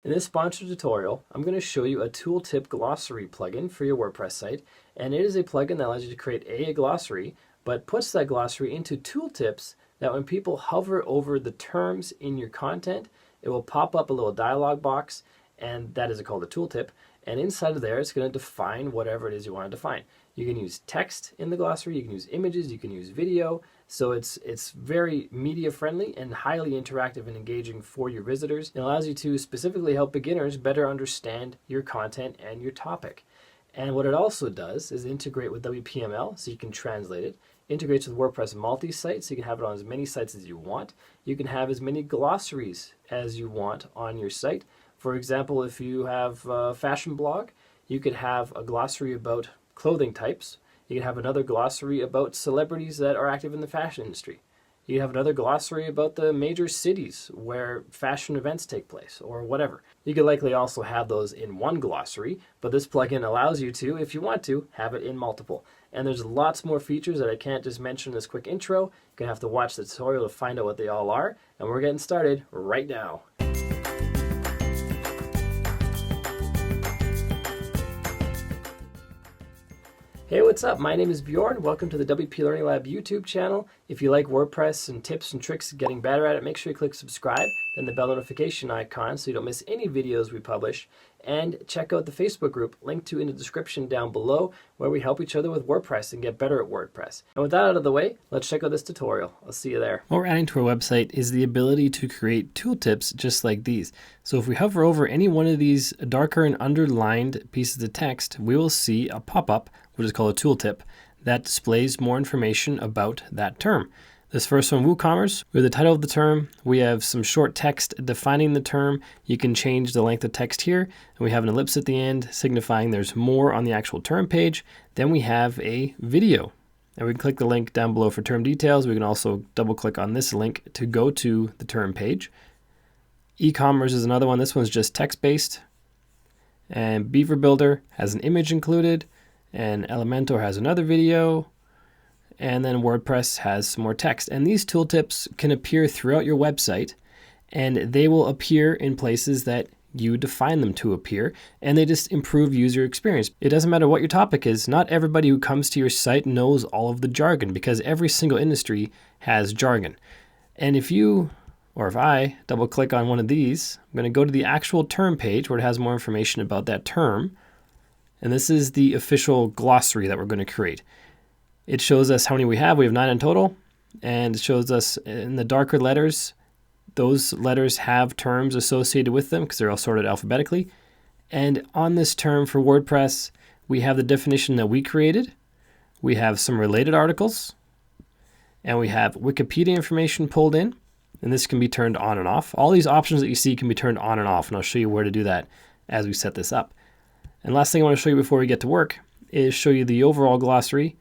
In this sponsored tutorial, I'm going to show you a Tooltip Glossary plugin for your WordPress site, and it is a plugin that allows you to create a glossary, but puts that glossary into tooltips that when people hover over the terms in your content, it will pop up a little dialog box, and that is called a tooltip, and inside of there it's going to define whatever it is you want to define. You can use text in the glossary, you can use images, you can use video, so it's very media friendly and highly interactive and engaging for your visitors. It allows you to specifically help beginners better understand your content and your topic. And what it also does is integrate with WPML, so you can translate it. Integrates with WordPress multisite, so you can have it on as many sites as you want. You can have as many glossaries as you want on your site. For example, if you have a fashion blog, you could have a glossary about clothing types. You can have another glossary about celebrities that are active in the fashion industry. You can have another glossary about the major cities where fashion events take place, or whatever. You could likely also have those in one glossary, but this plugin allows you to, if you want to, have it in multiple. And there's lots more features that I can't just mention in this quick intro. You're going to have to watch the tutorial to find out what they all are, and we're getting started right now. Hey, what's up? My name is Bjorn. Welcome to the WP Learning Lab YouTube channel. If you like WordPress and tips and tricks getting better at it, make sure you click subscribe, then the bell notification icon so you don't miss any videos we publish. And check out the Facebook group, linked to in the description down below, where we help each other with WordPress and get better at WordPress. And with that out of the way, let's check out this tutorial. I'll see you there. What we're adding to our website is the ability to create tooltips just like these. So if we hover over any one of these darker and underlined pieces of text, we will see a pop-up, which is called a tooltip, that displays more information about that term. This first one, WooCommerce, we have the title of the term. We have some short text defining the term. You can change the length of text here. And we have an ellipse at the end signifying there's more on the actual term page. Then we have a video. And we can click the link down below for term details. We can also double click on this link to go to the term page. E-commerce is another one. This one's just text-based. And Beaver Builder has an image included. And Elementor has another video. And then WordPress has some more text. And these tooltips can appear throughout your website, and they will appear in places that you define them to appear, and they just improve user experience. It doesn't matter what your topic is. Not everybody who comes to your site knows all of the jargon, because every single industry has jargon. And if you, or if I, double click on one of these, I'm going to go to the actual term page where it has more information about that term. And this is the official glossary that we're going to create. It shows us how many we have. We have 9 in total, and it shows us in the darker letters, those letters have terms associated with them because they're all sorted alphabetically. And on this term for WordPress, we have the definition that we created. We have some related articles, and we have Wikipedia information pulled in, and this can be turned on and off. All these options that you see can be turned on and off, and I'll show you where to do that as we set this up. And last thing I want to show you before we get to work is show you the overall glossary,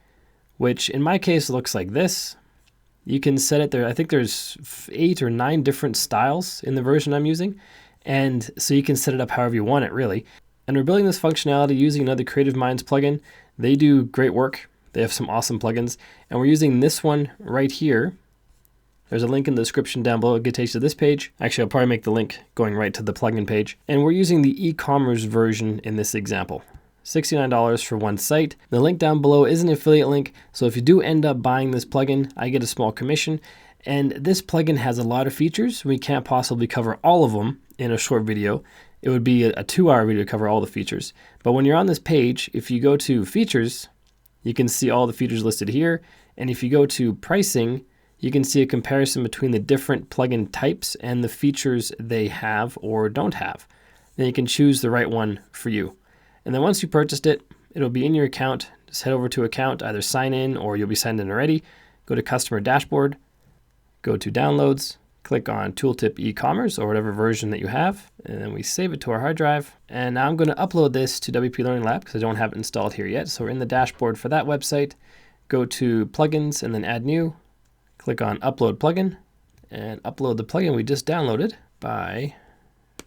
which in my case looks like this. You can set it there. I think there's 8 or 9 different styles in the version I'm using. And so you can set it up however you want it, really. And we're building this functionality using another Creative Minds plugin. They do great work. They have some awesome plugins. And we're using this one right here. There's a link in the description down below. It takes you to this page. Actually, I'll probably make the link going right to the plugin page. And we're using the e-commerce version in this example. $69 for one site. The link down below is an affiliate link, so if you do end up buying this plugin, I get a small commission. And this plugin has a lot of features. We can't possibly cover all of them in a short video. It would be a 2-hour video to cover all the features. But when you're on this page, if you go to features, you can see all the features listed here. And if you go to pricing, you can see a comparison between the different plugin types and the features they have or don't have. Then you can choose the right one for you. And then once you purchased it, it'll be in your account. Just head over to account, either sign in or you'll be signed in already. Go to customer dashboard, go to downloads, click on Tooltip e-commerce or whatever version that you have. And then we save it to our hard drive. And now I'm going to upload this to WP Learning Lab because I don't have it installed here yet. So we're in the dashboard for that website. Go to plugins and then add new. Click on upload plugin and upload the plugin we just downloaded by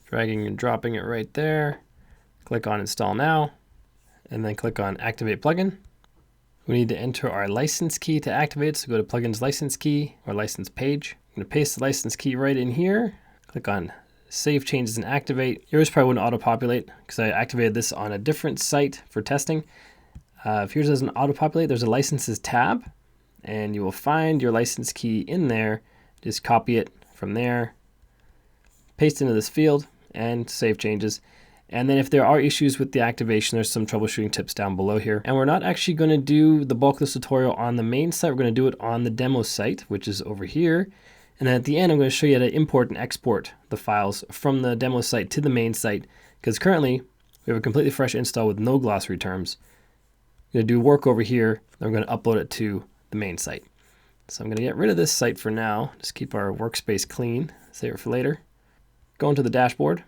dragging and dropping it right there. Click on install now, and then click on activate plugin. We need to enter our license key to activate, so go to plugins license key or license page. I'm going to paste the license key right in here. Click on save changes and activate. Yours probably wouldn't auto-populate because I activated this on a different site for testing. If yours doesn't auto-populate, there's a licenses tab, and you will find your license key in there. Just copy it from there, paste into this field, and save changes. And then if there are issues with the activation, there's some troubleshooting tips down below here. And we're not actually going to do the bulk of this tutorial on the main site. We're going to do it on the demo site, which is over here. And then at the end, I'm going to show you how to import and export the files from the demo site to the main site, because currently we have a completely fresh install with no glossary terms. I'm going to do work over here, then we're going to upload it to the main site. So I'm going to get rid of this site for now. Just keep our workspace clean, save it for later. Go into the dashboard.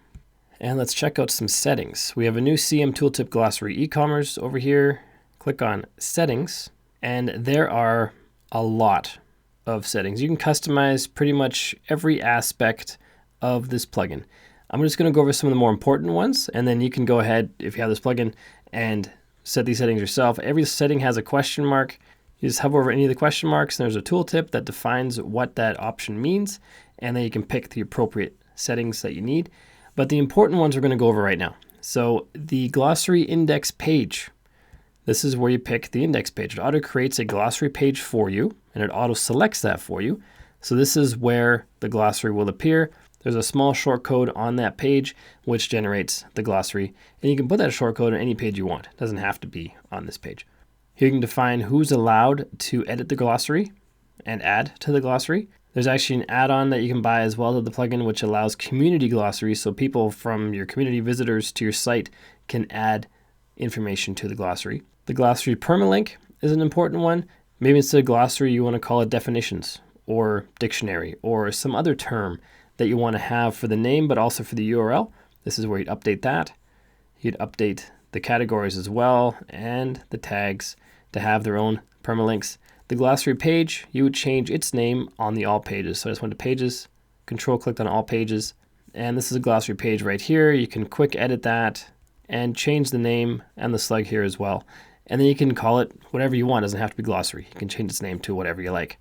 And let's check out some settings. We have a new CM Tooltip Glossary e-commerce over here. Click on settings, and there are a lot of settings. You can customize pretty much every aspect of this plugin. I'm just going to go over some of the more important ones, and then you can go ahead, if you have this plugin, and set these settings yourself. Every setting has a question mark. You just hover over any of the question marks, and there's a tooltip that defines what that option means, and then you can pick the appropriate settings that you need. But the important ones we're going to go over right now. So the glossary index page, this is where you pick the index page. It auto creates a glossary page for you, and it auto selects that for you. So this is where the glossary will appear. There's a small shortcode on that page which generates the glossary, and you can put that shortcode on any page you want. It doesn't have to be on this page. Here you can define who's allowed to edit the glossary and add to the glossary. There's actually an add-on that you can buy as well to the plugin, which allows community glossaries, so people from your community visitors to your site can add information to the glossary. The glossary permalink is an important one. Maybe instead of glossary, you want to call it definitions or dictionary or some other term that you want to have for the name, but also for the URL. This is where you'd update that. You'd update the categories as well and the tags to have their own permalinks. The glossary page, you would change its name on the all pages. So I just went to pages, control clicked on all pages, and this is a glossary page right here. You can quick edit that and change the name and the slug here as well. And then you can call it whatever you want. It doesn't have to be glossary. You can change its name to whatever you like.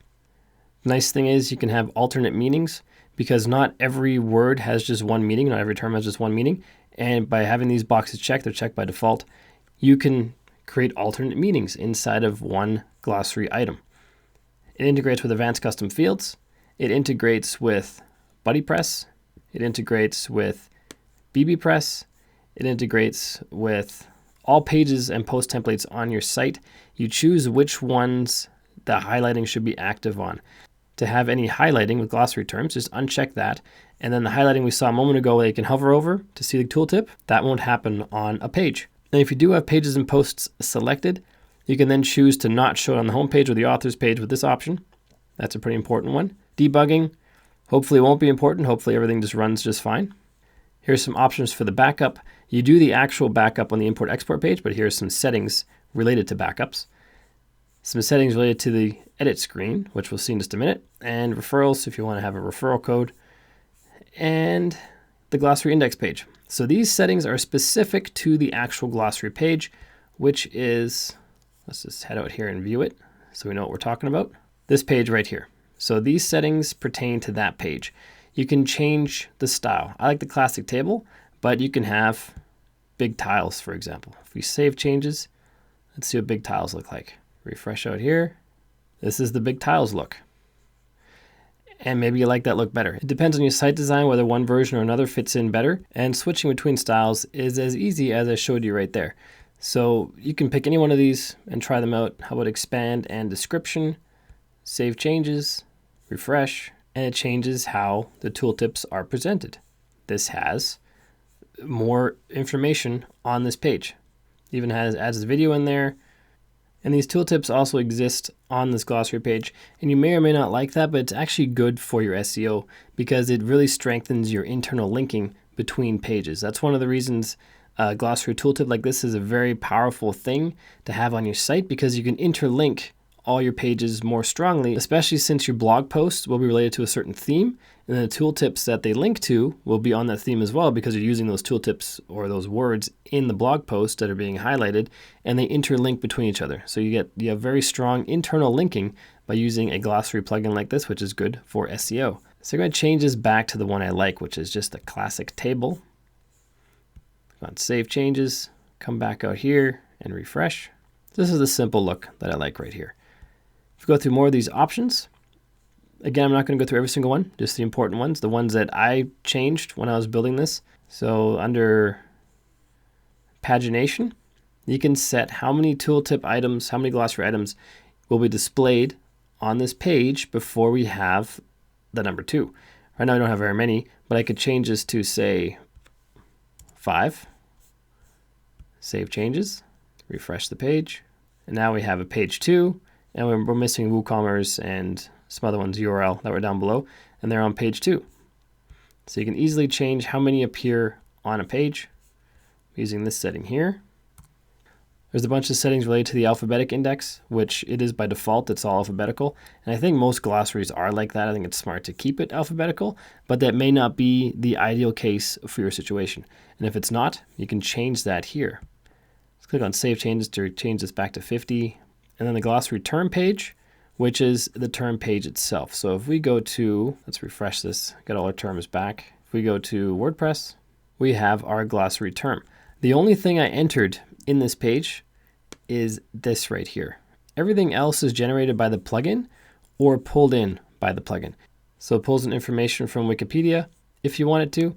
The nice thing is you can have alternate meanings, because not every word has just one meaning, not every term has just one meaning. And by having these boxes checked, they're checked by default, you can create alternate meanings inside of one glossary item. It integrates with advanced custom fields. It integrates with BuddyPress. It integrates with BBPress. It integrates with all pages and post templates on your site. You choose which ones the highlighting should be active on. To have any highlighting with glossary terms, just uncheck that. And then the highlighting we saw a moment ago that you can hover over to see the tooltip, that won't happen on a page. And if you do have pages and posts selected, you can then choose to not show it on the home page or the author's page with this option. That's a pretty important one. Debugging, hopefully it won't be important. Hopefully everything just runs just fine. Here's some options for the backup. You do the actual backup on the import-export page, but here's some settings related to backups. Some settings related to the edit screen, which we'll see in just a minute, and referrals if you want to have a referral code, and the glossary index page. So these settings are specific to the actual glossary page, which is, let's just head out here and view it so we know what we're talking about. This page right here. So these settings pertain to that page. You can change the style. I like the classic table, but you can have big tiles, for example. If we save changes, let's see what big tiles look like. Refresh out here. This is the big tiles look. And maybe you like that look better. It depends on your site design, whether one version or another fits in better. And switching between styles is as easy as I showed you right there. So you can pick any one of these and try them out. How about expand and description, save changes, refresh, and it changes how the tooltips are presented. This has more information on this page. Even adds the video in there. And these tooltips also exist on this glossary page. And you may or may not like that, but it's actually good for your SEO because it really strengthens your internal linking between pages. That's one of the reasons a glossary tooltip like this is a very powerful thing to have on your site, because you can interlink all your pages more strongly, especially since your blog posts will be related to a certain theme, and then the tooltips that they link to will be on that theme as well, because you're using those tooltips or those words in the blog post that are being highlighted, and they interlink between each other. So you have very strong internal linking by using a glossary plugin like this, which is good for SEO. So I'm going to change this back to the one I like, which is just a classic table. Go on Save Changes, come back out here and refresh. This is the simple look that I like right here. If we go through more of these options, again, I'm not going to go through every single one, just the important ones, the ones that I changed when I was building this. So under pagination, you can set how many tooltip items, how many glossary items will be displayed on this page before we have the number 2. Right now I don't have very many, but I could change this to say 5. Save changes, refresh the page, and now we have a page 2, and we're missing WooCommerce and some other ones, URL, that were down below, and they're on page 2. So you can easily change how many appear on a page using this setting here. There's a bunch of settings related to the alphabetic index, which it is by default, it's all alphabetical. And I think most glossaries are like that. I think it's smart to keep it alphabetical, but that may not be the ideal case for your situation. And if it's not, you can change that here. Let's click on Save Changes to change this back to 50. And then the glossary term page, which is the term page itself. So if we go to, let's refresh this, get all our terms back. If we go to WordPress, we have our glossary term. The only thing I entered in this page is this right here. Everything else is generated by the plugin or pulled in by the plugin. So it pulls in information from Wikipedia if you want it to.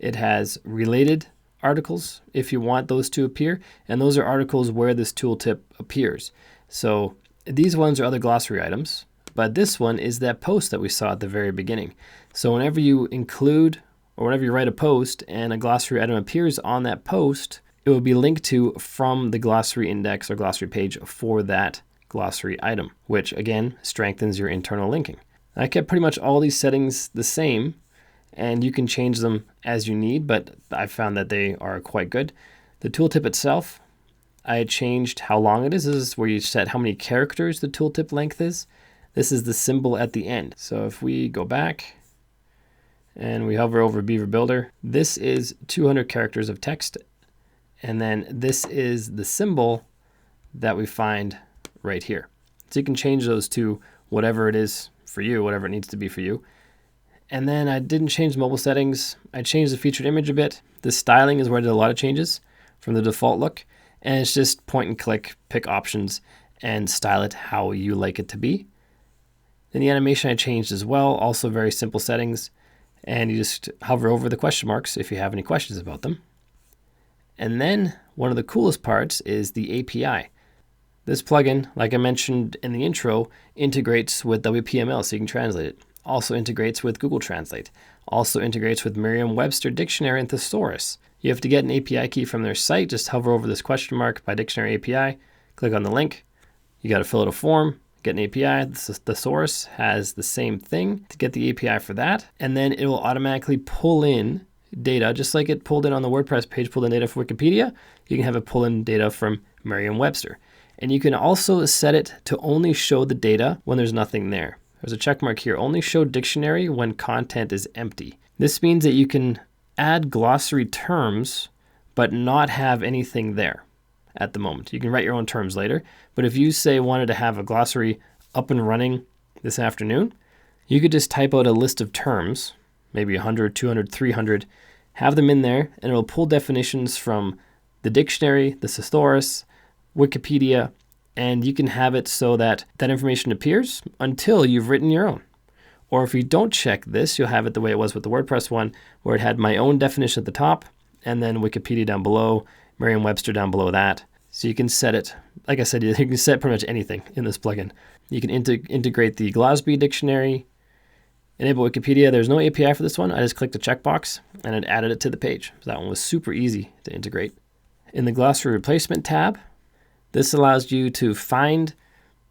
It has related articles if you want those to appear, and those are articles where this tooltip appears. So these ones are other glossary items, but this one is that post that we saw at the very beginning. So whenever you include or whenever you write a post and a glossary item appears on that post, it will be linked to from the glossary index or glossary page for that glossary item, which again strengthens your internal linking. I kept pretty much all these settings the same, and you can change them as you need, but I found that they are quite good. The tooltip itself, I changed how long it is. This is where you set how many characters the tooltip length is. This is the symbol at the end. So if we go back and we hover over Beaver Builder, this is 200 characters of text. And then this is the symbol that we find right here. So you can change those to whatever it is for you, whatever it needs to be for you. And then I didn't change mobile settings. I changed the featured image a bit. The styling is where I did a lot of changes from the default look. And it's just point and click, pick options, and style it how you like it to be. Then the animation I changed as well, also very simple settings. And you just hover over the question marks if you have any questions about them. And then one of the coolest parts is the API. This plugin, like I mentioned in the intro, integrates with WPML so you can translate it. Also integrates with Google Translate. Also integrates with Merriam-Webster Dictionary and Thesaurus. You have to get an API key from their site. Just hover over this question mark by Dictionary API, click on the link. You got to fill out a form, get an API. The Thesaurus has the same thing to get the API for that. And then it will automatically pull in data, just like it pulled in on the WordPress page, pulled in data for Wikipedia. You can have it pull in data from Merriam-Webster. And you can also set it to only show the data when there's nothing there. There's a check mark here, only show dictionary when content is empty. This means that you can add glossary terms, but not have anything there at the moment. You can write your own terms later, but if you say wanted to have a glossary up and running this afternoon, you could just type out a list of terms, maybe 100, 200, 300, have them in there, and it will pull definitions from the dictionary, the thesaurus, Wikipedia, and you can have it so that that information appears until you've written your own. Or if you don't check this, you'll have it the way it was with the WordPress one, where it had my own definition at the top, and then Wikipedia down below, Merriam-Webster down below that. So you can set it, like I said, you can set pretty much anything in this plugin. You can integrate the Glossary dictionary, enable Wikipedia. There's no API for this one. I just clicked the checkbox and it added it to the page. So that one was super easy to integrate. In the Glossary Replacement tab, this allows you to find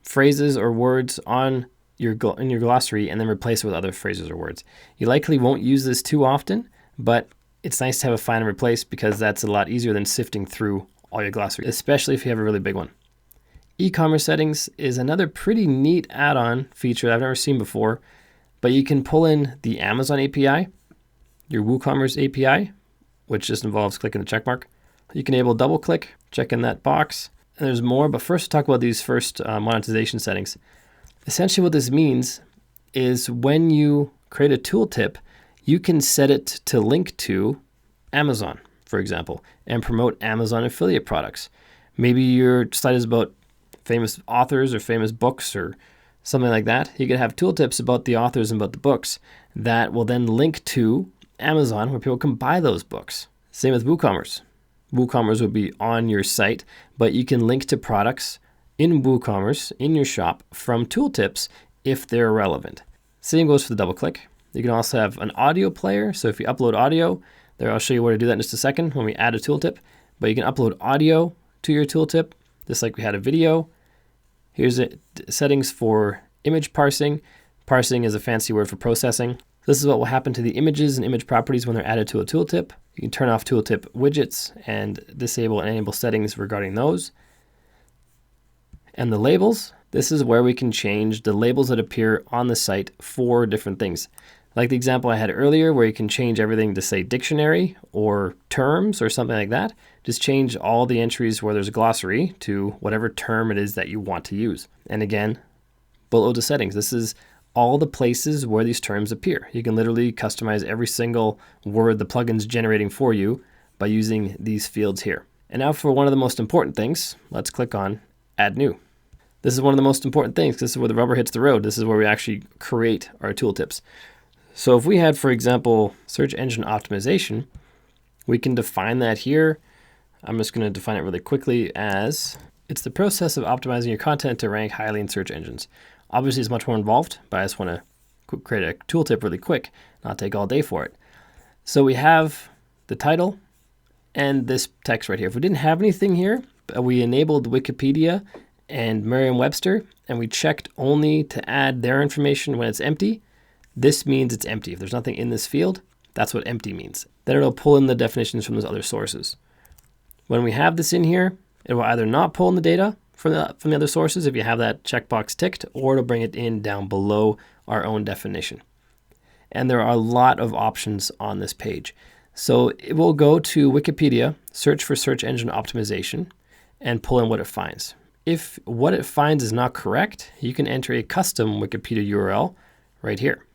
phrases or words in your glossary and then replace it with other phrases or words. You likely won't use this too often, but it's nice to have a find and replace because that's a lot easier than sifting through all your glossary, especially if you have a really big one. E-commerce settings is another pretty neat add-on feature that I've never seen before, but you can pull in the Amazon API, your WooCommerce API, which just involves clicking the check mark. You can enable double click, check in that box, and there's more, but first talk about these first monetization settings. Essentially what this means is when you create a tooltip, you can set it to link to Amazon, for example, and promote Amazon affiliate products. Maybe your site is about famous authors or famous books or something like that. You can have tooltips about the authors and about the books that will then link to Amazon where people can buy those books. Same with WooCommerce. WooCommerce would be on your site, but you can link to products in WooCommerce in your shop from tooltips if they're relevant. Same goes for the double click. You can also have an audio player. So if you upload audio, there I'll show you where to do that in just a second when we add a tooltip, but you can upload audio to your tooltip, just like we had a video. Here's settings for image parsing. Parsing is a fancy word for processing. This is what will happen to the images and image properties when they're added to a tooltip. You can turn off tooltip widgets and disable and enable settings regarding those. And the labels, this is where we can change the labels that appear on the site for different things. Like the example I had earlier where you can change everything to say dictionary or terms or something like that. Just change all the entries where there's a glossary to whatever term it is that you want to use. And again, below the settings, this is all the places where these terms appear. You can literally customize every single word the plugin's generating for you by using these fields here. And now for one of the most important things, let's click on Add New. This is one of the most important things. This is where the rubber hits the road. This is where we actually create our tooltips. So if we had, for example, search engine optimization, we can define that here. I'm just going to define it really quickly as it's the process of optimizing your content to rank highly in search engines. Obviously, it's much more involved, but I just want to create a tooltip really quick, not take all day for it. So we have the title and this text right here. If we didn't have anything here, but we enabled Wikipedia and Merriam-Webster, and we checked only to add their information when it's empty, this means it's empty. If there's nothing in this field, that's what empty means. Then it'll pull in the definitions from those other sources. When we have this in here, it will either not pull in the data from the other sources if you have that checkbox ticked, or it'll bring it in down below our own definition. And there are a lot of options on this page. So it will go to Wikipedia, search for search engine optimization, and pull in what it finds. If what it finds is not correct, you can enter a custom Wikipedia URL right here.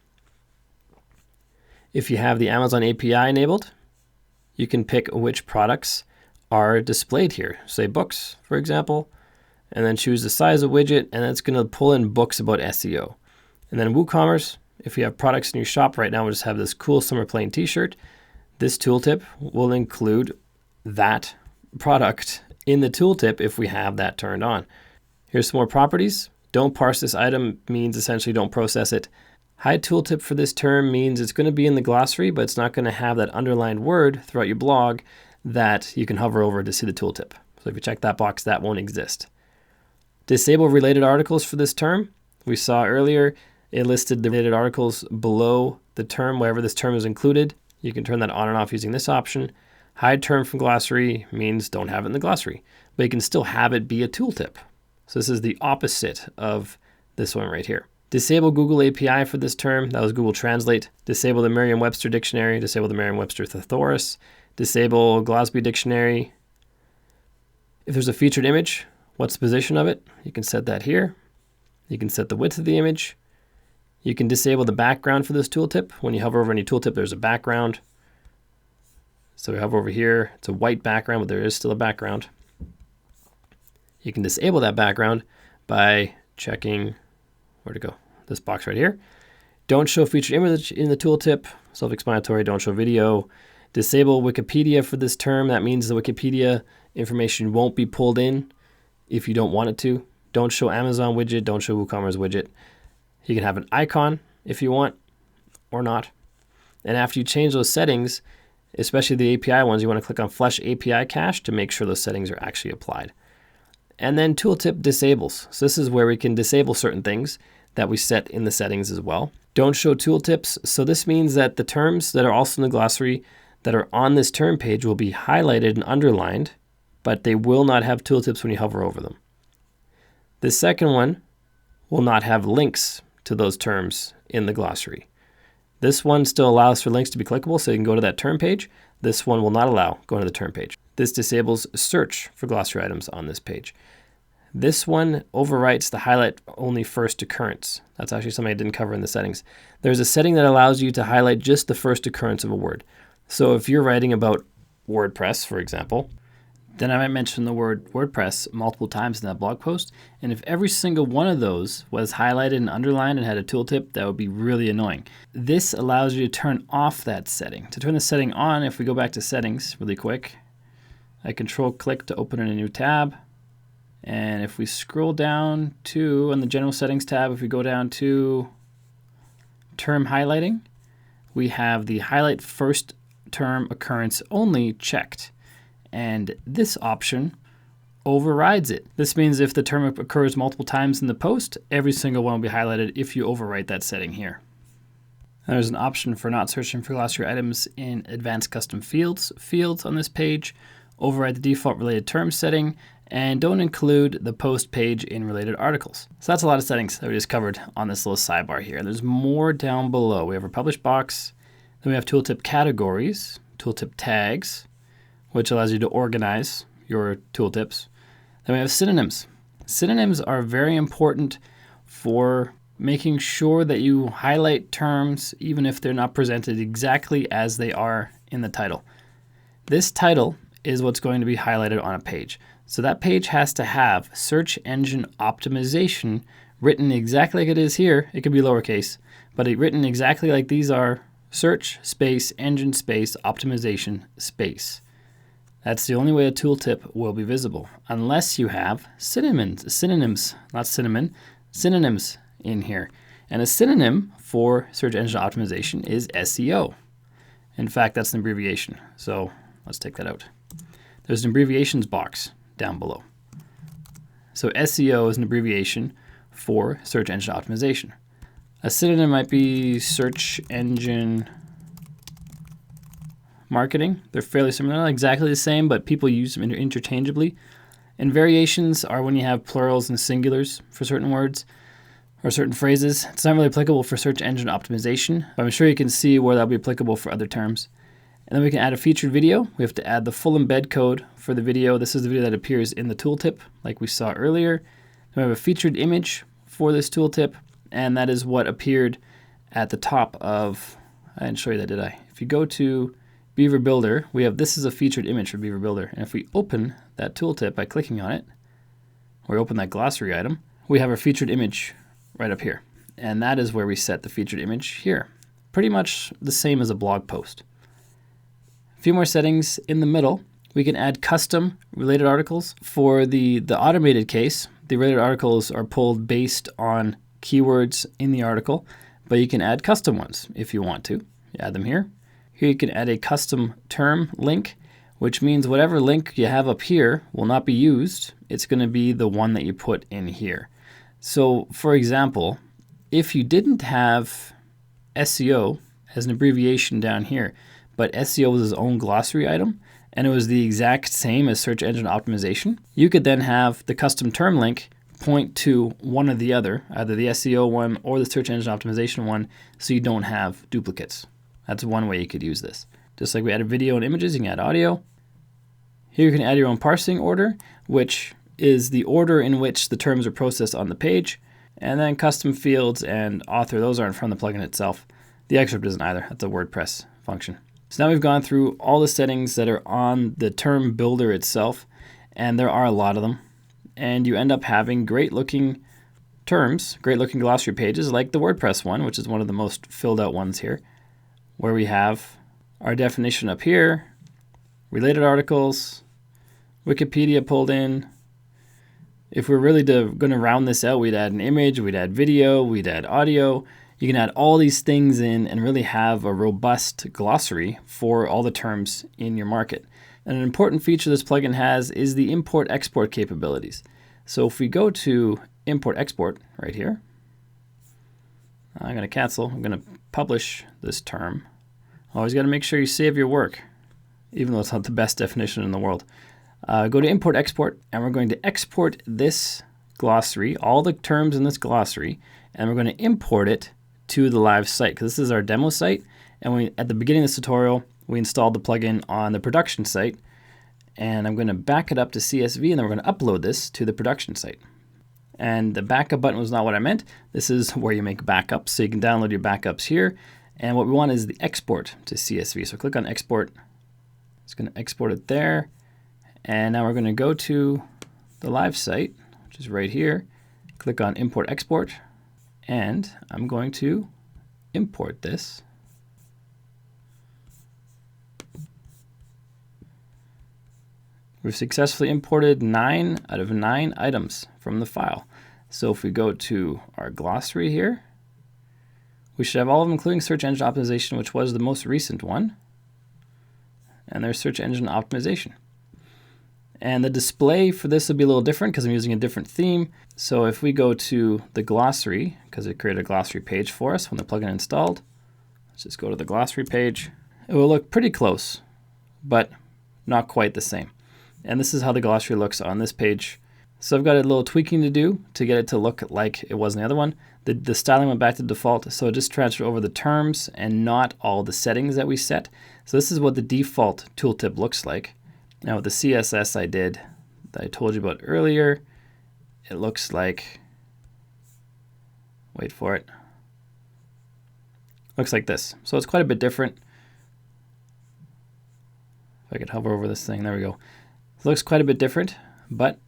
If you have the Amazon API enabled, you can pick which products are displayed here. Say books, for example, and then choose the size of widget, and it's going to pull in books about SEO. And then WooCommerce, if you have products in your shop right now, we just have this cool summer plain t-shirt. This tooltip will include that product in the tooltip if we have that turned on. Here's some more properties. Don't parse this item means essentially don't process it. Hide tooltip for this term means it's going to be in the glossary, but it's not going to have that underlined word throughout your blog that you can hover over to see the tooltip. So if you check that box, that won't exist. Disable related articles for this term. We saw earlier it listed the related articles below the term, wherever this term is included. You can turn that on and off using this option. Hide term from glossary means don't have it in the glossary, but you can still have it be a tooltip. So this is the opposite of this one right here. Disable Google API for this term. That was Google Translate. Disable the Merriam-Webster dictionary. Disable the Merriam-Webster thesaurus. Disable Glossary dictionary. If there's a featured image, what's the position of it? You can set that here. You can set the width of the image. You can disable the background for this tooltip. When you hover over any tooltip, there's a background. So we hover over here. It's a white background, but there is still a background. You can disable that background by checking, where to go? This box right here. Don't show featured image in the tooltip. Self-explanatory, don't show video. Disable Wikipedia for this term. That means the Wikipedia information won't be pulled in if you don't want it to. Don't show Amazon widget. Don't show WooCommerce widget. You can have an icon if you want or not. And after you change those settings, especially the API ones, you want to click on Flush API Cache to make sure those settings are actually applied. And then tooltip disables. So this is where we can disable certain things that we set in the settings as well. Don't show tooltips. So this means that the terms that are also in the glossary that are on this term page will be highlighted and underlined, but they will not have tooltips when you hover over them. The second one will not have links to those terms in the glossary. This one still allows for links to be clickable, so you can go to that term page. This one will not allow going to the term page. This disables search for glossary items on this page. This one overwrites the highlight only first occurrence. That's actually something I didn't cover in the settings. There's a setting that allows you to highlight just the first occurrence of a word. So if you're writing about WordPress, for example, then I might mention the word WordPress multiple times in that blog post. And if every single one of those was highlighted and underlined and had a tooltip, that would be really annoying. This allows you to turn off that setting. To turn the setting on, if we go back to settings really quick, I control-click to open in a new tab. And if we scroll down to, on the General Settings tab, if we go down to Term Highlighting, we have the Highlight First Term Occurrence Only checked. And this option overrides it. This means if the term occurs multiple times in the post, every single one will be highlighted if you overwrite that setting here. There's an option for not searching for glossary items in Advanced Custom Fields on this page. Override the default related term setting, and don't include the post page in related articles. So that's a lot of settings that we just covered on this little sidebar here. There's more down below. We have our publish box, then we have tooltip categories, tooltip tags, which allows you to organize your tooltips. Then we have synonyms. Synonyms are very important for making sure that you highlight terms even if they're not presented exactly as they are in the title. This title is what's going to be highlighted on a page. So that page has to have search engine optimization written exactly like it is here. It could be lowercase, but it written exactly like these are: search space engine space optimization space. That's the only way a tooltip will be visible, unless you have synonyms in here. And a synonym for search engine optimization is SEO. In fact, that's an abbreviation. So let's take that out. There's an abbreviations box down below. So SEO is an abbreviation for search engine optimization. A synonym might be search engine marketing. They're fairly similar, not exactly the same, but people use them interchangeably. And variations are when you have plurals and singulars for certain words or certain phrases. It's not really applicable for search engine optimization, but I'm sure you can see where that'll be applicable for other terms. And then we can add a featured video. We have to add the full embed code for the video. This is the video that appears in the tooltip, like we saw earlier. Then we have a featured image for this tooltip, and that is what appeared at the top of, I didn't show you that, did I? If you go to Beaver Builder, we have, this is a featured image for Beaver Builder. And if we open that tooltip by clicking on it, or open that glossary item, we have our featured image right up here. And that is where we set the featured image here. Pretty much the same as a blog post. A few more settings in the middle. We can add custom related articles. For the automated case, the related articles are pulled based on keywords in the article, but you can add custom ones if you want to. You add them here. Here you can add a custom term link, which means whatever link you have up here will not be used. It's going to be the one that you put in here. So for example, if you didn't have SEO as an abbreviation down here, but SEO was its own glossary item, and it was the exact same as search engine optimization, you could then have the custom term link point to one or the other, either the SEO one or the search engine optimization one, so you don't have duplicates. That's one way you could use this. Just like we added video and images, you can add audio. Here you can add your own parsing order, which is the order in which the terms are processed on the page. And then custom fields and author, those aren't from the plugin itself. The excerpt isn't either. That's a WordPress function. So now we've gone through all the settings that are on the term builder itself, and there are a lot of them. And you end up having great looking terms, great looking glossary pages like the WordPress one, which is one of the most filled out ones here, where we have our definition up here, related articles, Wikipedia pulled in. If we're really going to round this out, we'd add an image, we'd add video, we'd add audio. You can add all these things in and really have a robust glossary for all the terms in your market. And an important feature this plugin has is the import-export capabilities. So if we go to import-export right here, I'm going to cancel. I'm going to publish this term. Always got to make sure you save your work, even though it's not the best definition in the world. Go to import-export, and we're going to export this glossary, all the terms in this glossary, and we're going to import it to the live site, because this is our demo site. And at the beginning of this tutorial, we installed the plugin on the production site, and I'm going to back it up to CSV, and then we're going to upload this to the production site. And the backup button was not what I meant. This is where you make backups, so you can download your backups here. And what we want is the export to CSV. So click on export. It's going to export it there. And now we're going to go to the live site, which is right here. Click on import export. And I'm going to import this. We've successfully imported 9 out of 9 items from the file. So if we go to our glossary here, we should have all of them, including search engine optimization, which was the most recent one. And there's search engine optimization. And the display for this will be a little different because I'm using a different theme. So if we go to the glossary, because it created a glossary page for us when the plugin installed, let's just go to the glossary page. It will look pretty close, but not quite the same. And this is how the glossary looks on this page. So I've got a little tweaking to do to get it to look like it was in the other one. The styling went back to default, so it just transferred over the terms and not all the settings that we set. So this is what the default tooltip looks like. Now with the CSS I did, that I told you about earlier, it looks like, wait for it, looks like this. So it's quite a bit different. If I could hover over this thing, there we go. It looks quite a bit different, but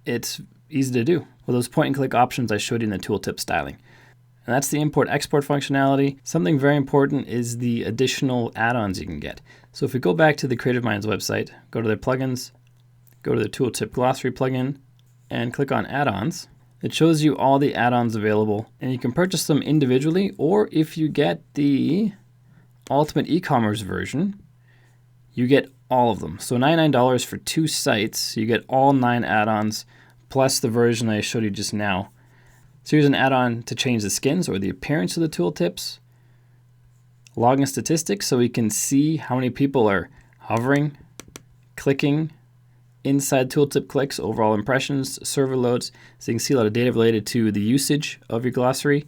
it's easy to do with those point and click options I showed you in the tooltip styling. And that's the import export functionality. Something very important is the additional add-ons you can get. So if we go back to the Creative Minds website, go to their plugins, go to the Tooltip Glossary plugin, and click on add-ons, it shows you all the add-ons available, and you can purchase them individually, or if you get the Ultimate e-commerce version, you get all of them. So $99 for 2 sites, you get all 9 add-ons, plus the version I showed you just now. So here's an add-on to change the skins or the appearance of the tooltips. Logging statistics so we can see how many people are hovering, clicking inside tooltip clicks, overall impressions, server loads. So you can see a lot of data related to the usage of your glossary.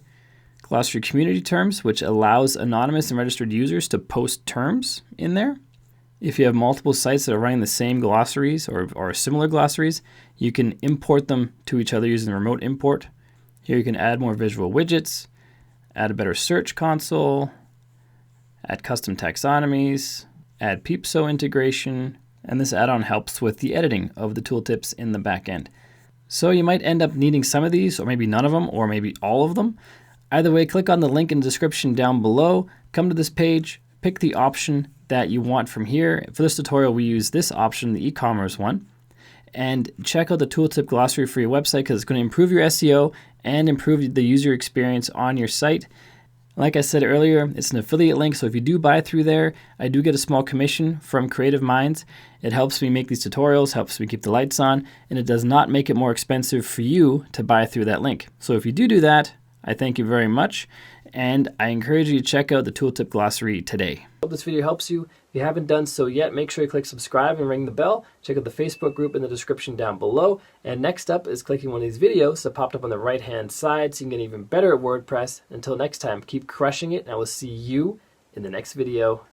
Glossary community terms, which allows anonymous and registered users to post terms in there. If you have multiple sites that are running the same glossaries or similar glossaries, you can import them to each other using the remote import. Here you can add more visual widgets, add a better search console, add custom taxonomies, add Peepso integration, and this add-on helps with the editing of the tooltips in the back end. So you might end up needing some of these, or maybe none of them, or maybe all of them. Either way, click on the link in the description down below, come to this page, pick the option that you want from here. For this tutorial, we use this option, the e-commerce one, and check out the Tooltip Glossary for your website because it's going to improve your SEO and improve the user experience on your site. Like I said earlier, it's an affiliate link, so if you do buy through there, I do get a small commission from Creative Minds. It helps me make these tutorials, helps me keep the lights on, and it does not make it more expensive for you to buy through that link. So if you do that, I thank you very much, and I encourage you to check out the Tooltip Glossary today. I hope this video helps you. If you haven't done so yet, make sure you click subscribe and ring the bell. Check out the Facebook group in the description down below. And next up is clicking one of these videos that popped up on the right-hand side so you can get even better at WordPress. Until next time, keep crushing it, and I will see you in the next video.